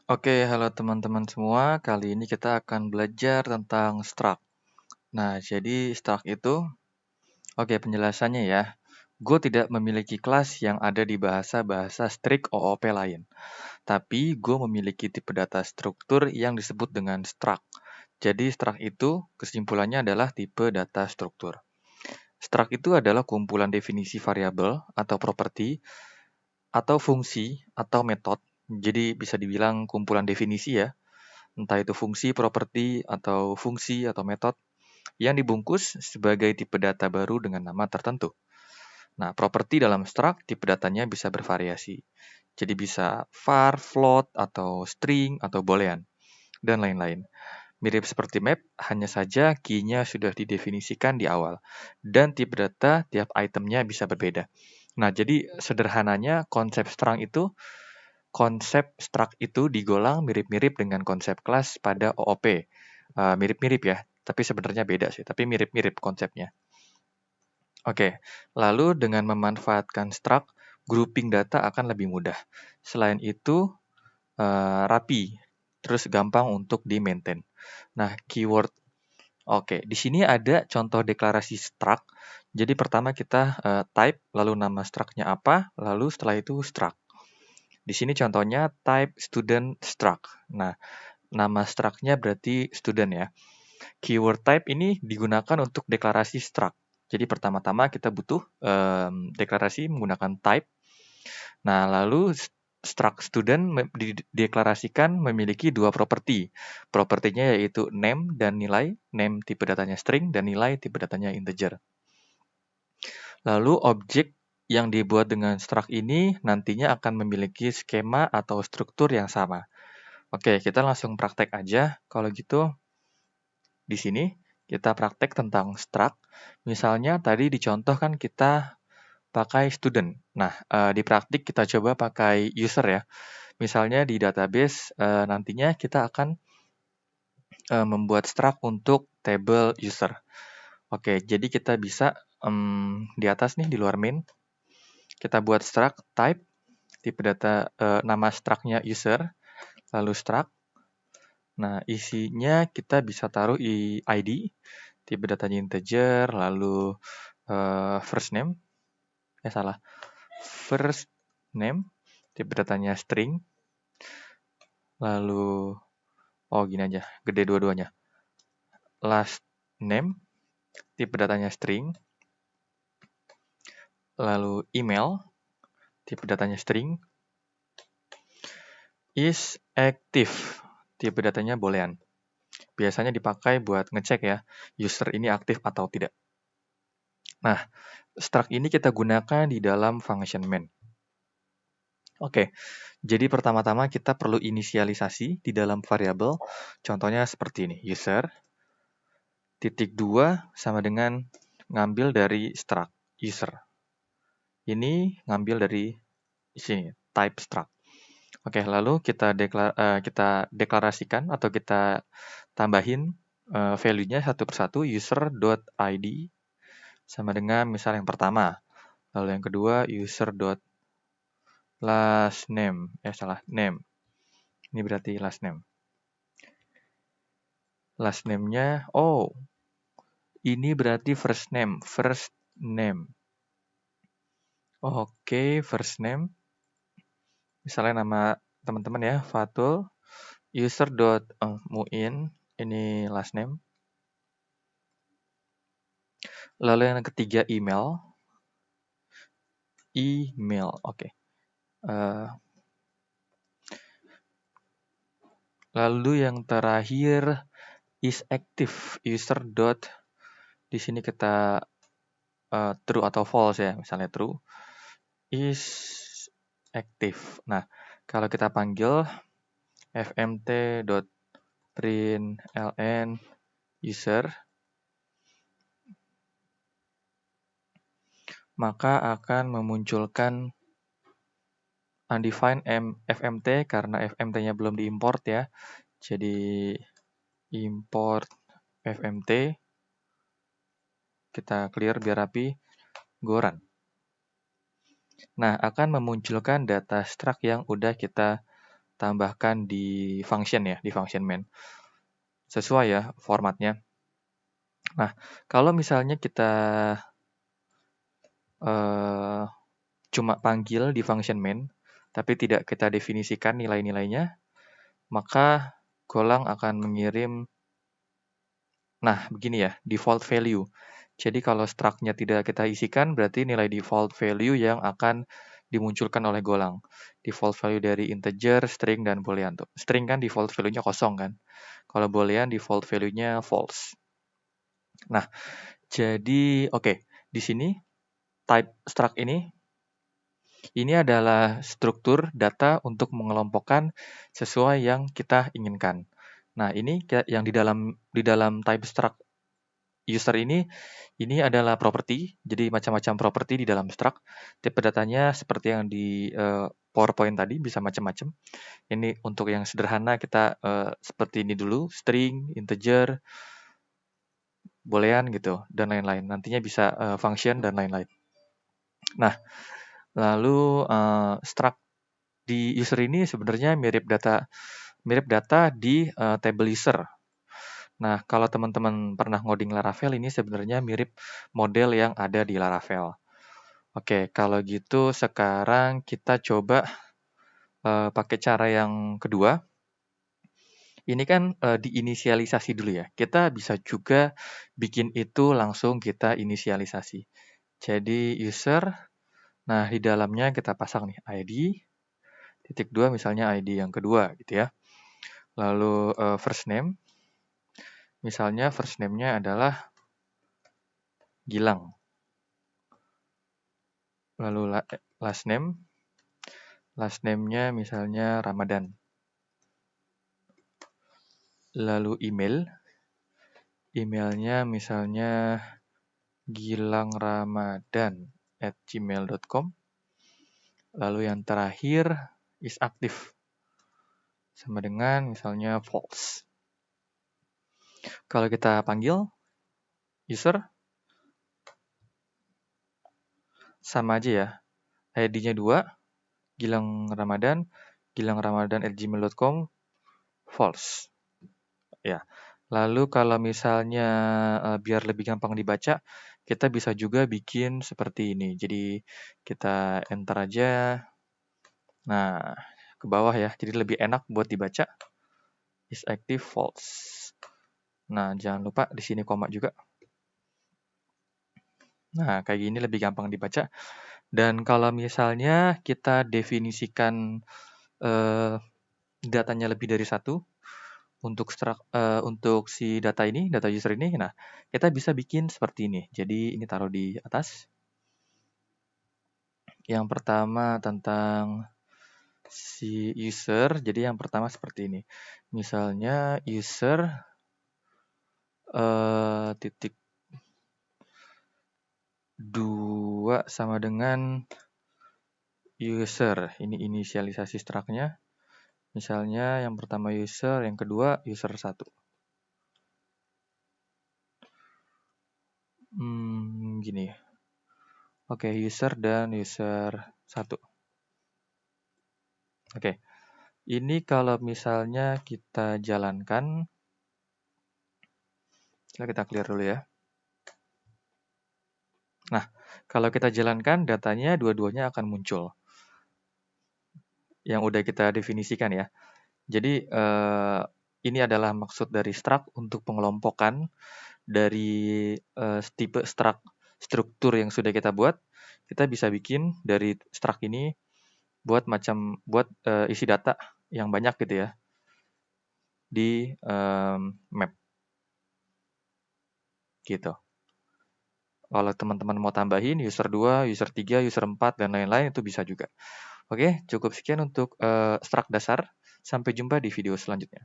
Oke, halo teman-teman semua. Kali ini kita akan belajar tentang struct. Nah, jadi struct itu, oke penjelasannya ya. Gue tidak memiliki kelas yang ada di bahasa-bahasa strict OOP lain. Tapi gue memiliki tipe data struktur yang disebut dengan struct. Jadi struct itu kesimpulannya adalah tipe data struktur. Struct itu adalah kumpulan definisi variabel atau properti atau fungsi atau metode. Jadi bisa dibilang kumpulan definisi ya, entah itu fungsi, properti, atau fungsi atau metode yang dibungkus sebagai tipe data baru dengan nama tertentu. Nah, properti dalam struct tipe datanya bisa bervariasi. Jadi bisa var, float, atau string, atau boolean, dan lain-lain. Mirip seperti map, hanya saja key-nya sudah didefinisikan di awal. Dan tipe data tiap itemnya bisa berbeda. Nah, jadi sederhananya konsep struct itu digolang mirip-mirip dengan konsep kelas pada OOP. Mirip-mirip ya, tapi sebenarnya beda sih, tapi mirip-mirip konsepnya. Oke, lalu dengan memanfaatkan struct, grouping data akan lebih mudah. Selain itu, rapi, terus gampang untuk di-maintain. Nah, keyword. Oke, di sini ada contoh deklarasi struct. Jadi pertama kita type, lalu nama struct-nya apa, lalu setelah itu struct. Di sini contohnya type student struct. Nah, nama struct-nya berarti student ya. Keyword type ini digunakan untuk deklarasi struct. Jadi pertama-tama kita butuh deklarasi menggunakan type. Nah, lalu struct student dideklarasikan memiliki dua properti. Propertinya yaitu name dan nilai. Name tipe datanya string dan nilai tipe datanya integer. Lalu objek yang dibuat dengan struct ini nantinya akan memiliki skema atau struktur yang sama. Oke, kita langsung praktek aja. Kalau gitu, di sini kita praktek tentang struct. Misalnya tadi dicontohkan kita pakai student. Nah, di praktik kita coba pakai user ya. Misalnya di database nantinya kita akan membuat struct untuk table user. Oke, jadi kita bisa di atas nih, di luar main, kita buat struct type, tipe data nama struct-nya user, lalu struct. Nah, isinya kita bisa taruh ID, tipe datanya integer, lalu first name, first name, tipe datanya string, lalu, gini aja, gede dua-duanya. Last name, tipe datanya string, lalu email, tipe datanya string, is active, tipe datanya boolean. Biasanya dipakai buat ngecek ya, user ini aktif atau tidak. Nah, struct ini kita gunakan di dalam function main. Oke, jadi pertama-tama kita perlu inisialisasi di dalam variabel. Contohnya seperti ini, user, titik 2 sama dengan ngambil dari struct user. Ini ngambil dari sini, type struct. Oke, lalu kita deklarasikan atau kita tambahin value-nya satu persatu, user.id sama dengan misal yang pertama. Lalu yang kedua, user.last name. Name. Ini berarti last name. Last name-nya, ini berarti first name. First name. Oke, first name. Misalnya nama teman-teman ya, Fatul. User.muin, ini last name. Lalu yang ketiga, email. Email, oke. Lalu yang terakhir, is active. User. Di sini kita true atau false ya, misalnya true. Is active. Nah, kalau kita panggil fmt.println user, maka akan memunculkan undefined fmt karena fmt-nya belum diimport ya. Jadi import fmt, kita clear biar rapi, go run. Nah, akan memunculkan data struct yang udah kita tambahkan di function ya, di function main. Sesuai ya formatnya. Nah, kalau misalnya kita cuma panggil di function main, tapi tidak kita definisikan nilai-nilainya, maka Golang akan mengirim, nah begini ya, default value. Jadi kalau struct-nya tidak kita isikan, berarti nilai default value yang akan dimunculkan oleh Golang. Default value dari integer, string, dan boolean. Tuh. String kan default value-nya kosong kan. Kalau boolean default value-nya false. Nah, jadi oke, di sini type struct ini adalah struktur data untuk mengelompokkan sesuai yang kita inginkan. Nah, ini yang di dalam type struct user ini adalah property, jadi macam-macam property di dalam struct. Tipe datanya seperti yang di PowerPoint tadi, bisa macam-macam. Ini untuk yang sederhana kita seperti ini dulu, string, integer, boolean gitu, dan lain-lain. Nantinya bisa function dan lain-lain. Nah, lalu struct di user ini sebenarnya mirip data di table user. Nah, kalau teman-teman pernah ngoding Laravel, ini sebenarnya mirip model yang ada di Laravel. Oke, kalau gitu sekarang kita coba pakai cara yang kedua. Ini kan diinisialisasi dulu ya. Kita bisa juga bikin itu langsung kita inisialisasi. Jadi user, nah di dalamnya kita pasang nih ID, titik 2 misalnya ID yang kedua gitu ya. Lalu first name, misalnya first name-nya adalah Gilang. Lalu last name-nya misalnya Ramadan. Lalu emailnya misalnya gilangramadan@gmail.com. Lalu yang terakhir is active, sama dengan misalnya false. Kalau kita panggil user, sama aja ya. ID-nya 2, gilangramadan@gmail.com, false. Ya. Lalu kalau misalnya biar lebih gampang dibaca, kita bisa juga bikin seperti ini. Jadi kita enter aja. Nah, ke bawah ya. Jadi lebih enak buat dibaca. Is active false. Nah, jangan lupa di sini koma juga. Nah, kayak gini lebih gampang dibaca. Dan kalau misalnya kita definisikan datanya lebih dari satu, untuk si data user ini, nah kita bisa bikin seperti ini. Jadi ini taruh di atas. Yang pertama tentang si user, jadi yang pertama seperti ini. Misalnya user titik 2 sama dengan user. Ini inisialisasi struct-nya. Misalnya yang pertama user, yang kedua user 1. Gini. Oke, user dan user 1. Oke. Ini kalau misalnya kita jalankan, kita clear dulu ya. Nah, kalau kita jalankan, datanya dua-duanya akan muncul. Yang udah kita definisikan ya. Jadi, ini adalah maksud dari struct untuk pengelompokan dari tipe struktur yang sudah kita buat. Kita bisa bikin dari struct ini buat isi data yang banyak gitu ya di map gitu. Kalau teman-teman mau tambahin user 2, user 3, user 4, dan lain-lain itu bisa juga. Oke, cukup sekian untuk struct dasar. Sampai jumpa di video selanjutnya.